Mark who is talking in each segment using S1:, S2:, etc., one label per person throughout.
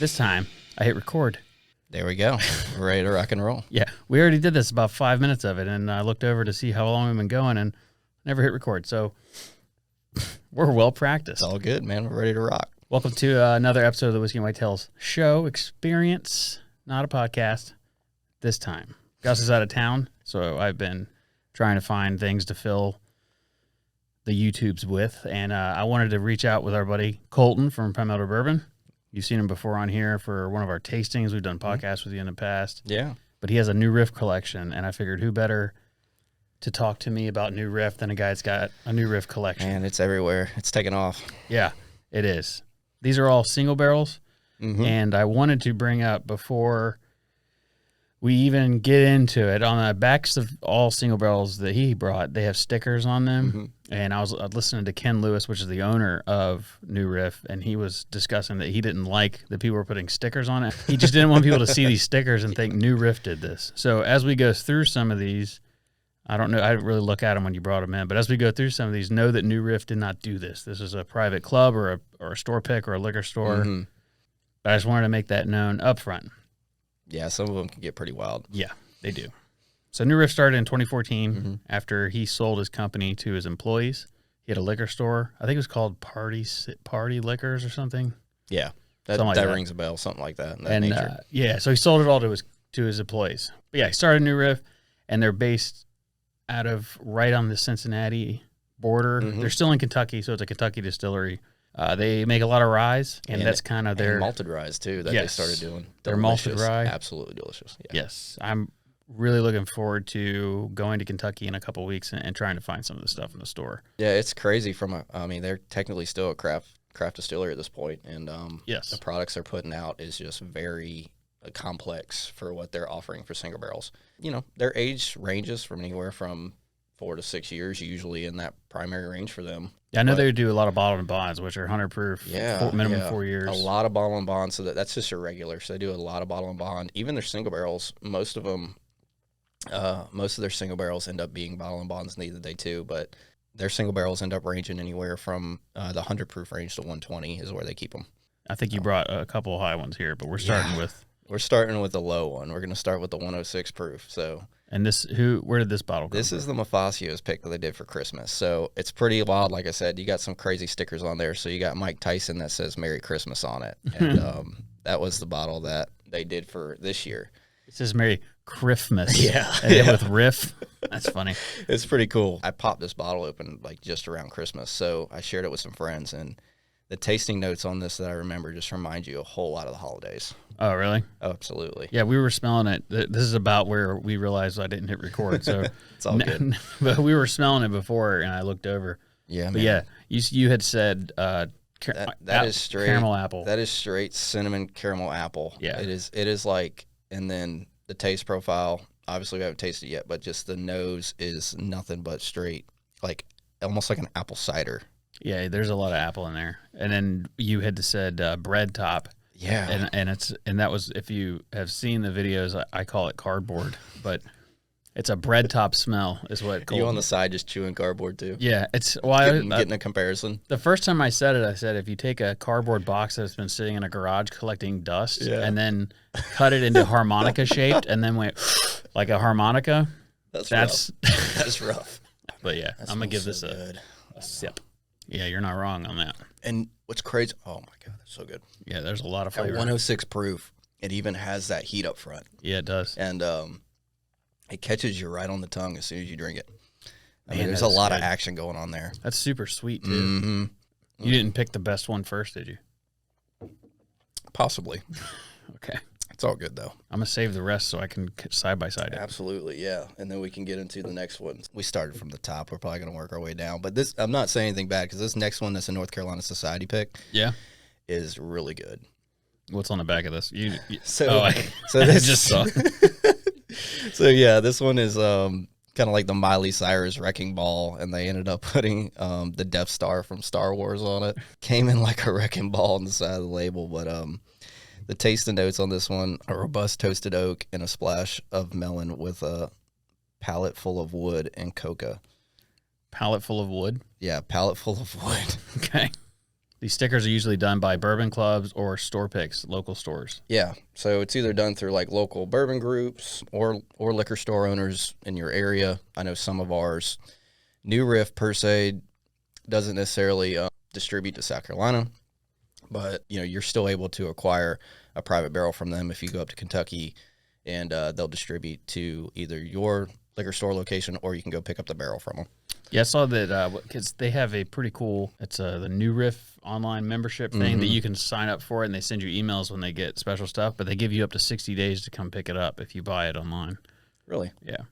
S1: This time, I hit record.
S2: There we go. We're ready to rock and roll.
S1: Yeah, we already did this, about 5 minutes of it, and I looked over to see how long we've been going and never hit record. So we're well practiced.
S2: It's all good, man. We're ready to rock.
S1: Welcome to another episode of the Whiskey and Whitetails show experience, not a podcast this time. Gus is out of town, so I've been trying to find things to fill the YouTubes with, and I wanted to reach out with our buddy Colton from Pine Bourbon. You've seen him before on here for one of our tastings. We've done podcasts with you in the past.
S2: Yeah.
S1: But he has a new Riff collection, and I figured who better to talk to me about new Riff than a guy that's got a new Riff collection.
S2: Man, it's everywhere. It's taking off.
S1: Yeah, it is. These are all single barrels, and I wanted to bring up before we even get into it, on the backs of all single barrels that he brought, they have stickers on them. And I was listening to Ken Lewis, which is the owner of New Riff, and he was discussing that he didn't like that people were putting stickers on it. He just didn't want people to see these stickers and think New Riff did this. So as we go through some of these, I don't know, I didn't really look at them when you brought them in, but as we go through some of these, know that New Riff did not do this. This is a private club or a store pick or a liquor store. But I just wanted to make that known up front.
S2: Yeah, some of them can get pretty wild.
S1: Yeah, they do. So New Riff started in 2014 after he sold his company to his employees. He had a liquor store. I think it was called Party Liquors or something.
S2: Yeah, that rings a bell, something like that.
S1: Yeah, so he sold it all to his employees. But yeah, he started New Riff, and they're based out of right on the Cincinnati border. They're still in Kentucky, so it's a Kentucky distillery. They make a lot of rye, and that's kind of their
S2: malted rye too that they started doing.
S1: Their malted rye,
S2: absolutely delicious. Yeah.
S1: Yes, I'm really looking forward to going to Kentucky in a couple of weeks and trying to find some of the stuff in the store.
S2: Yeah, it's crazy. They're technically still a craft distillery at this point, and the products they're putting out is just very complex for what they're offering for single barrels. You know, their age ranges from anywhere from 4 to 6 years, usually in that primary range for them.
S1: Yeah, I know they do a lot of bottle and bonds, which are 100 proof, minimum 4 years.
S2: A lot of bottle and bond, so that's just a regular. So they do a lot of bottle and bond. Even their single barrels, most of their single barrels end up being bottle and bonds, neither they too, but their single barrels end up ranging anywhere from the 100 proof range to 120 is where they keep them. I
S1: think you brought a couple of high ones here, but we're starting with...
S2: We're starting with the low one. We're going to start with the 106 proof, so...
S1: And where did this bottle come from?
S2: This is the Mafacio's pick that they did for Christmas. So it's pretty wild. Like I said, you got some crazy stickers on there. So you got Mike Tyson that says Merry Christmas on it. And that was the bottle that they did for this year.
S1: It says Merry Christmas.
S2: Yeah.
S1: And then with Riff. That's funny.
S2: It's pretty cool. I popped this bottle open like just around Christmas. So I shared it with some friends, and the tasting notes on this that I remember just remind you a whole lot of the holidays.
S1: Oh, really?
S2: Oh, absolutely.
S1: Yeah, we were smelling it. This is about where we realized I didn't hit record. So
S2: it's all good.
S1: But we were smelling it before, and I looked over.
S2: Yeah,
S1: but yeah, you had said
S2: that is straight
S1: caramel apple.
S2: That is straight cinnamon caramel apple.
S1: Yeah,
S2: it is like, and then the taste profile. Obviously, we haven't tasted it yet, but just the nose is nothing but straight, like almost like an apple cider.
S1: Yeah, there's a lot of apple in there. And then you had said bread top.
S2: Yeah.
S1: And that was, if you have seen the videos, I call it cardboard, but it's a bread top smell is what Colton.
S2: You on the side just chewing cardboard too?
S1: Yeah.
S2: Getting a comparison.
S1: The first time I said it, I said, if you take a cardboard box that's been sitting in a garage collecting dust and then cut it into harmonica shaped and then went like a harmonica, that's
S2: rough. That's rough.
S1: But yeah, I'm going to give this a sip. Yeah, you're not wrong on that.
S2: And what's crazy, oh my God, that's so good.
S1: Yeah, there's a lot of flavor.
S2: At 106 proof, it even has that heat up front.
S1: Yeah, it does.
S2: And it catches you right on the tongue as soon as you drink it. There's a lot of action going on there.
S1: That's super sweet, too. You didn't pick the best one first, did you?
S2: Possibly.
S1: Okay.
S2: It's all good, though.
S1: I'm going to save the rest so I can side-by-side it.
S2: Absolutely, yeah. And then we can get into the next one. We started from the top. We're probably going to work our way down. But this, I'm not saying anything bad, because this next one that's a North Carolina Society pick is really good.
S1: What's on the back of this?
S2: I
S1: just saw.
S2: So, yeah, this one is kind of like the Miley Cyrus Wrecking Ball, and they ended up putting the Death Star from Star Wars on it. Came in like a wrecking ball on the side of the label, but the taste and notes on this one, a robust toasted oak and a splash of melon with a palate full of wood and coca.
S1: Palate full of wood?
S2: Yeah, palate full of wood.
S1: Okay. These stickers are usually done by bourbon clubs or store picks, local stores.
S2: Yeah, so it's either done through like local bourbon groups or liquor store owners in your area. I know some of ours. New Riff per se doesn't necessarily distribute to South Carolina, but you're still able to acquire a private barrel from them if you go up to Kentucky, and they'll distribute to either your liquor store location or you can go pick up the barrel from them.
S1: Yeah, I saw that because they have a pretty cool, it's the New Riff online membership thing that you can sign up for, and they send you emails when they get special stuff, but they give you up to 60 days to come pick it up if you buy it online.
S2: Really?
S1: Yeah.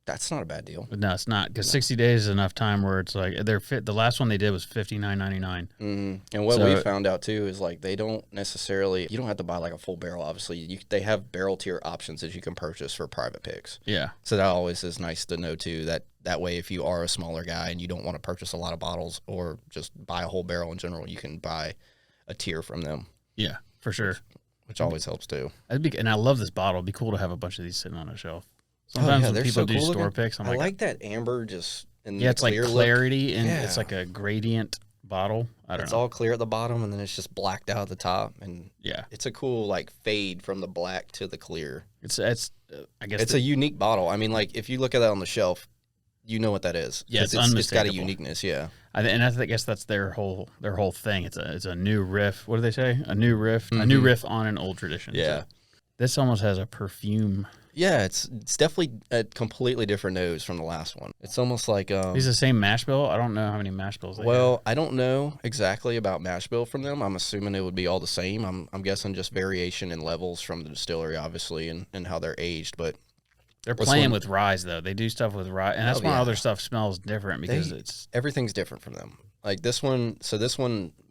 S2: That's not a bad deal.
S1: No, it's not, because 60 days is enough time where it's like, the last one they did was $59.99.
S2: And what we found out, too, is like they don't necessarily, you don't have to buy like a full barrel, obviously. They have barrel tier options that you can purchase for private picks.
S1: Yeah.
S2: So that always is nice to know, too, that way if you are a smaller guy and you don't want to purchase a lot of bottles or just buy a whole barrel in general, you can buy a tier from them.
S1: Yeah, for sure.
S2: Which always helps, too.
S1: And I love this bottle. It'd be cool to have a bunch of these sitting on a shelf. Sometimes when people do store picks,
S2: I like that amber just in
S1: it's like clarity,
S2: look.
S1: and it's like a gradient bottle. I don't know.
S2: It's all clear at the bottom, and then it's just blacked out at the top, and
S1: yeah,
S2: it's a cool like fade from the black to the clear.
S1: It's I guess
S2: it's a unique bottle. I mean, like if you look at that on the shelf, you know what that is.
S1: Yeah,
S2: it's got a uniqueness. Yeah,
S1: I guess that's their whole thing. It's a new riff. What do they say? A new riff, a new riff on an old tradition.
S2: Yeah,
S1: so this almost has a perfume.
S2: Yeah, it's definitely a completely different nose from the last one. It's almost like
S1: These the same mash bill? I don't know how many mash bills they have.
S2: I don't know exactly about mash bill from them. I'm assuming it would be all the same. I'm guessing just variation in levels from the distillery, obviously, and how they're aged. But
S1: they're playing with rye, though. They do stuff with rye, and that's why other stuff smells different because
S2: everything's different from them. Like this one,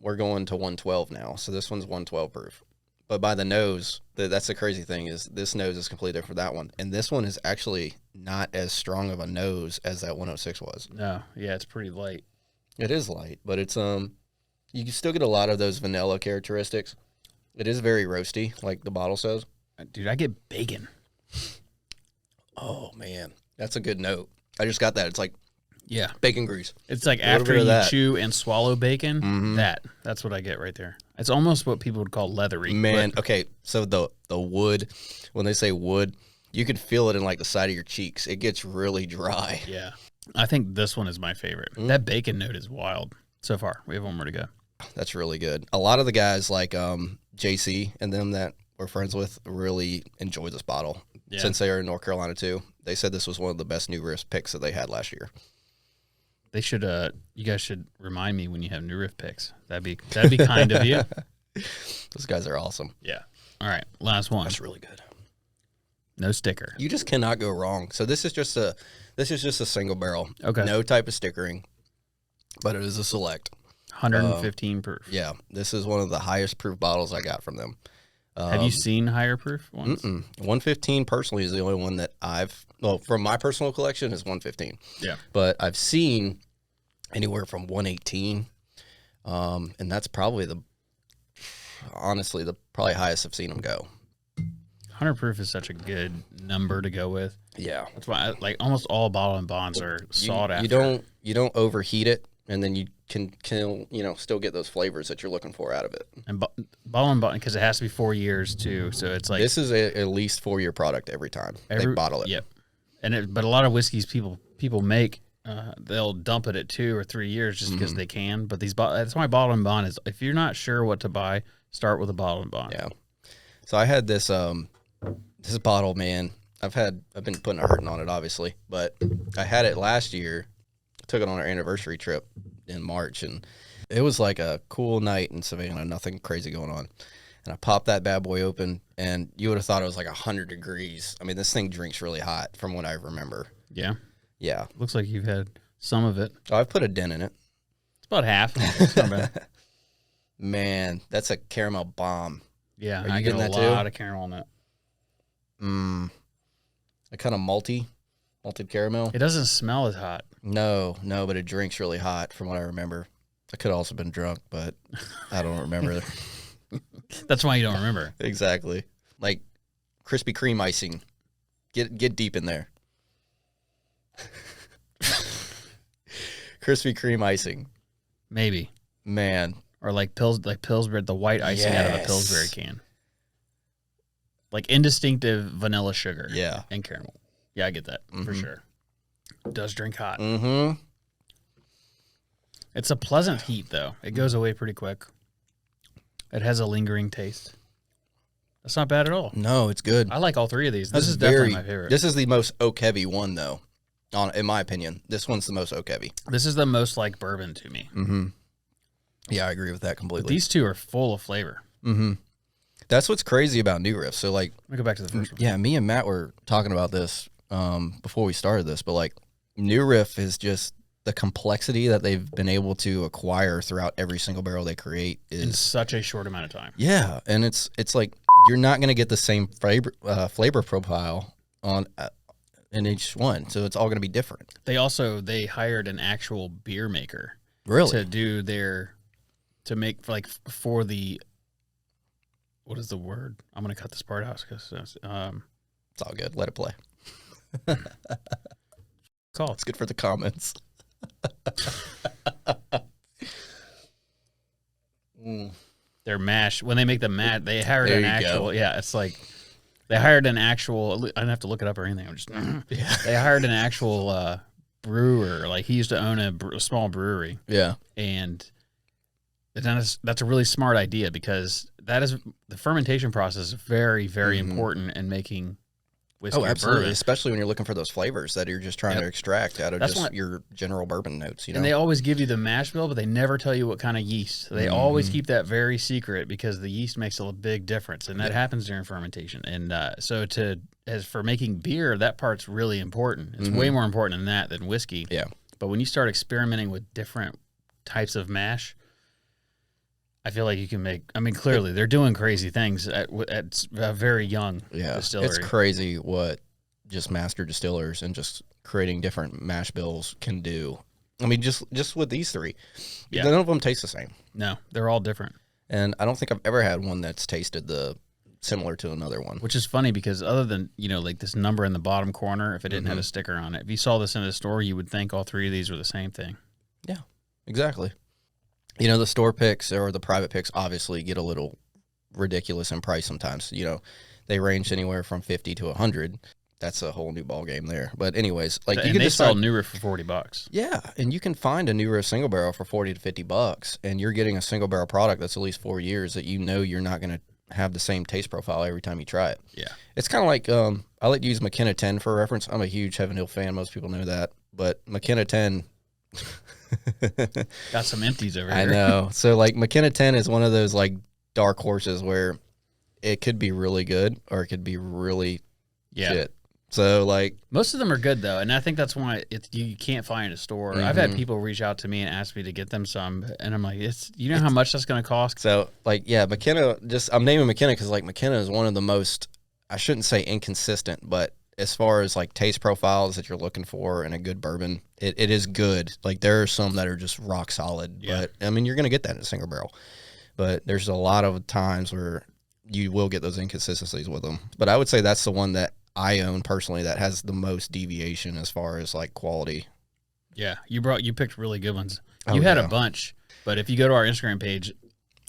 S2: we're going to 112 now. So this one's 112 proof. But by the nose, that's the crazy thing is this nose is completely different from that one. And this one is actually not as strong of a nose as that 106 was.
S1: No, yeah, it's pretty light.
S2: It is light, but it's you can still get a lot of those vanilla characteristics. It is very roasty, like the bottle says.
S1: Dude, I get bacon.
S2: Oh, man. That's a good note. I just got that. It's like bacon grease.
S1: It's like after you chew and swallow bacon, that's what I get right there. It's almost what people would call leathery.
S2: Man, okay, so the wood, when they say wood, you can feel it in like the side of your cheeks. It gets really dry.
S1: Yeah. I think this one is my favorite. That bacon note is wild so far. We have one more to go.
S2: That's really good. A lot of the guys like JC and them that we're friends with really enjoy this bottle. Yeah. Since they are in North Carolina too. They said this was one of the best New Riff picks that they had last year.
S1: They should. You guys should remind me when you have New Riff picks. That'd be kind of you.
S2: Those guys are awesome.
S1: Yeah. All right, last one.
S2: That's really good.
S1: No sticker.
S2: You just cannot go wrong. So this is just a single barrel.
S1: Okay.
S2: No type of stickering, but it is a select.
S1: 115 proof.
S2: Yeah, this is one of the highest proof bottles I got from them.
S1: Have you seen higher proof ones?
S2: 115 personally is the only one that from my personal collection is 115.
S1: Yeah.
S2: But I've seen anywhere from 118. And that's probably honestly the highest I've seen them go.
S1: 100 proof is such a good number to go with.
S2: Yeah.
S1: That's why like almost all bottle and bonds are sought after.
S2: You don't overheat it, and then you can still get those flavors that you're looking for out of it.
S1: And bottle and bond, because it has to be 4 years too, so it's like
S2: this is at least 4-year product every time they bottle it.
S1: Yep. But a lot of whiskeys people make they'll dump it at 2 or 3 years just because they can. But that's why bottle and bond is, if you're not sure what to buy, start with a bottle and bond.
S2: Yeah. So I had this this bottle, man. I've been putting a hurting on it, obviously, but I had it last year. Took it on our anniversary trip in March, and it was like a cool night in Savannah, nothing crazy going on. And I popped that bad boy open, and you would have thought it was like 100 degrees. I mean, this thing drinks really hot from what I remember.
S1: Yeah.
S2: Yeah.
S1: Looks like you've had some of it.
S2: Oh, I've put a dent in it.
S1: It's about half. It's not bad.
S2: Man, that's a caramel bomb.
S1: Yeah, I get a lot of caramel in it.
S2: A kind of malted caramel.
S1: It doesn't smell as hot.
S2: No, but it drinks really hot from what I remember. I could have also been drunk, but I don't remember.
S1: That's why you don't remember.
S2: Exactly. Like Krispy Kreme icing. Get deep in there. Krispy Kreme icing.
S1: Maybe.
S2: Man.
S1: or like Pillsbury, the white icing out of a Pillsbury can. Like indistinctive vanilla sugar.
S2: Yeah.
S1: And caramel. Yeah, I get that for sure. It does drink hot.
S2: Mm-hmm.
S1: It's a pleasant heat, though. It goes away pretty quick. It has a lingering taste. That's not bad at all.
S2: No, it's good.
S1: I like all three of these. This is definitely my favorite.
S2: This is the most oak heavy one, though. In my opinion, this one's the most oak heavy.
S1: This is the most like bourbon to me.
S2: Mm-hmm. Yeah, I agree with that completely.
S1: But these two are full of flavor.
S2: Mm-hmm. That's what's crazy about New Riff. So, like,
S1: let me go back to the first one.
S2: Yeah, me and Matt were talking about this before we started this, but like, New Riff is just the complexity that they've been able to acquire throughout every single barrel they create is
S1: in such a short amount of time.
S2: Yeah, and it's like you're not going to get the same flavor profile on in each one, so it's all going to be different.
S1: They hired an actual beer maker,
S2: really,
S1: to do to make like for the, what is the word? I'm going to cut this part out because
S2: it's all good. Let it play. It's good for the comments.
S1: Their mash, when they make the mash, they hired an actual. Yeah, it's like they hired an actual. I don't have to look it up or anything. I'm just. They hired an actual brewer. Like he used to own a small brewery.
S2: Yeah,
S1: and that's a really smart idea because the fermentation process is very, very important in making whiskey. Oh,
S2: absolutely,
S1: bourbon.
S2: Especially when you're looking for those flavors that you're just trying to extract out of your general bourbon notes. You know,
S1: and they always give you the mash bill, but they never tell you what kind of yeast. They always keep that very secret because the yeast makes a big difference, and that happens during fermentation. And so as for making beer, that part's really important. It's way more important than whiskey.
S2: Yeah. But
S1: when you start experimenting with different types of mash, I feel like you can make. I mean, clearly they're doing crazy things at a very young distillery.
S2: It's crazy what just master distillers and just creating different mash bills can do. I mean, just with these three, none of them taste the same.
S1: No, they're all different.
S2: And I don't think I've ever had one that's tasted similar to another one.
S1: Which is funny because other than like this number in the bottom corner, if it didn't have a sticker on it, if you saw this in a store, you would think all three of these were the same thing.
S2: Yeah, exactly. The store picks or the private picks obviously get a little ridiculous in price sometimes. They range anywhere from 50 to 100. That's a whole new ball game there. But anyways, like you can
S1: just sell New Riff for $40.
S2: Yeah, and you can find a New Riff single barrel for $40 to $50, and you're getting a single barrel product that's at least 4 years that you're not going to have the same taste profile every time you try it.
S1: Yeah,
S2: it's kind of like I like to use Mckenna 10 for reference. I'm a huge Heaven Hill fan. Most people know that, but Mckenna 10.
S1: Got some empties over here.
S2: I know. So like Mckenna 10 is one of those like dark horses where it could be really good or it could be really shit. So like
S1: most of them are good though, and I think that's why you can't find a store. I've had people reach out to me and ask me to get them some, and I'm like, how much that's going to cost?
S2: So like Mckenna. I'm naming Mckenna because like Mckenna is one of the most, I shouldn't say inconsistent, but as far as like taste profiles that you're looking for in a good bourbon, it is good. Like there are some that are just rock solid, but I mean you're going to get that in a single barrel. But there's a lot of times where you will get those inconsistencies with them. But I would say that's the one that I own personally that has the most deviation as far as like quality.
S1: Yeah, you picked really good ones. You had a bunch, but if you go to our Instagram page,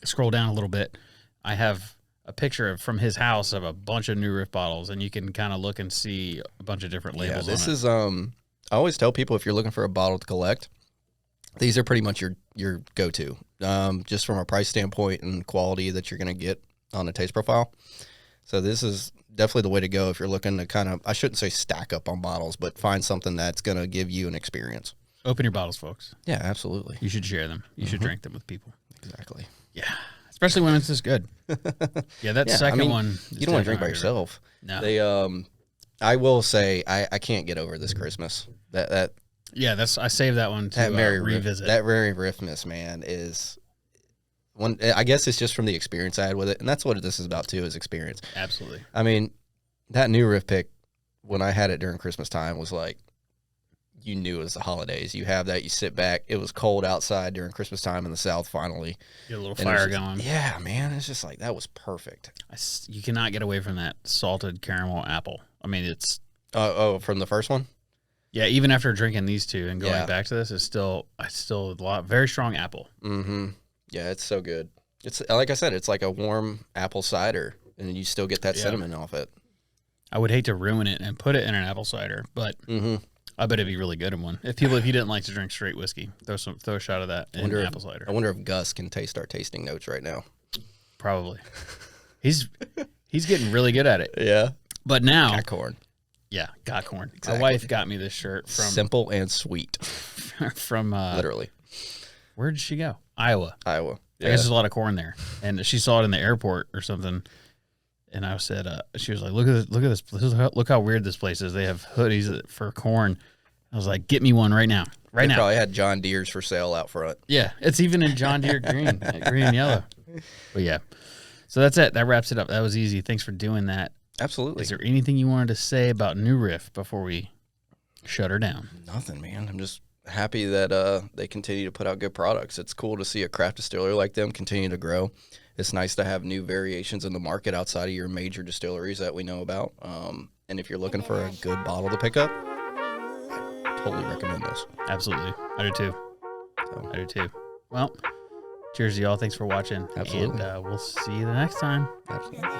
S1: scroll down a little bit, I have a picture from his house of a bunch of New Riff bottles, and you can kind of look and see a bunch of different labels.
S2: Yeah, this is I always tell people if you're looking for a bottle to collect, these are pretty much your go-to, just from a price standpoint and quality that you're going to get on a taste profile. So this is definitely the way to go if you're looking to kind of, I shouldn't say stack up on bottles, but find something that's going to give you an experience.
S1: Open your bottles, folks.
S2: Yeah, absolutely.
S1: You should share them. You should drink them with people.
S2: Exactly.
S1: Yeah. Especially when it's this good. Yeah, that second one.
S2: You don't want to drink by yourself.
S1: No.
S2: They, I will say, I can't get over this Christmas.
S1: Yeah, I saved that one to revisit.
S2: That Merry Riffmas, man, is one. I guess it's just from the experience I had with it, and that's what this is about too, is experience.
S1: Absolutely.
S2: I mean, that New Riff pick when I had it during Christmas time was like, you knew it was the holidays. You have that, you sit back. It was cold outside during Christmas time in the South finally.
S1: Get a little fire going.
S2: Yeah, man. It's just like, that was perfect.
S1: You cannot get away from that salted caramel apple. I mean, it's...
S2: from the first one?
S1: Yeah, even after drinking these two and going back to this, it's still a lot, very strong apple.
S2: Mm-hmm. Yeah, it's so good. It's like I said, it's like a warm apple cider, and you still get that cinnamon off it.
S1: I would hate to ruin it and put it in an apple cider, but I bet it'd be really good in one. If you didn't like to drink straight whiskey, throw a shot of that in apple cider.
S2: I wonder if Gus can taste our tasting notes right now.
S1: Probably. He's getting really good at it.
S2: Yeah.
S1: But now,
S2: got corn.
S1: Yeah, got corn.
S2: Exactly.
S1: My wife got me this shirt from
S2: simple and sweet.
S1: From
S2: literally.
S1: Where did she go? Iowa.
S2: Yeah.
S1: I guess there's a lot of corn there, and she saw it in the airport or something. And I said, she was like, "Look at this! Look how weird this place is. They have hoodies for corn." I was like, "Get me one right now, right now."
S2: Probably had John Deere's for sale out front.
S1: Yeah, it's even in John Deere green, green and yellow. But yeah, so that's it. That wraps it up. That was easy. Thanks for doing that.
S2: Absolutely.
S1: Is there anything you wanted to say about New Riff before we shut her down?
S2: Nothing, man. I'm just happy that they continue to put out good products. It's cool to see a craft distillery like them continue to grow. It's nice to have new variations in the market outside of your major distilleries that we know about. And if you're looking for a good bottle to pick up, I totally recommend this.
S1: Absolutely. I do too. I do too. Well, cheers to y'all. Thanks for watching.
S2: Absolutely.
S1: And we'll see you the next time.
S2: Absolutely.